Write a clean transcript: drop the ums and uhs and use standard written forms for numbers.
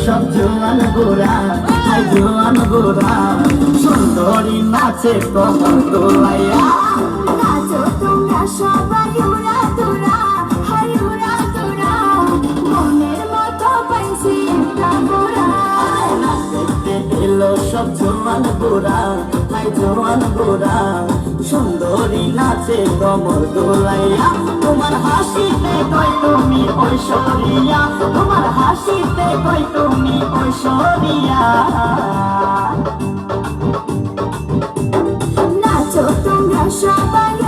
সব জোয়ান গোরা, হাই জোয়ান গোরা, সুন্দরী নাচে কমর দোলাইয়া। নাচো তোমরা সবাই উড়া তোরা, হাই উড়া তোরা, মনের মতো পাইছি একটা গোরা। নাচতে এলো সব জোয়ান গোরা, হাই জোয়ান গোরা, সুন্দরী নাচে কমর দোলাইয়া। তোমার হাসিতে কই তুমি ঐশ্বরিয়া, তোমার হাসিতে কই তুমি ঐশ্বরিয়া। নাচো তোমরা সবাই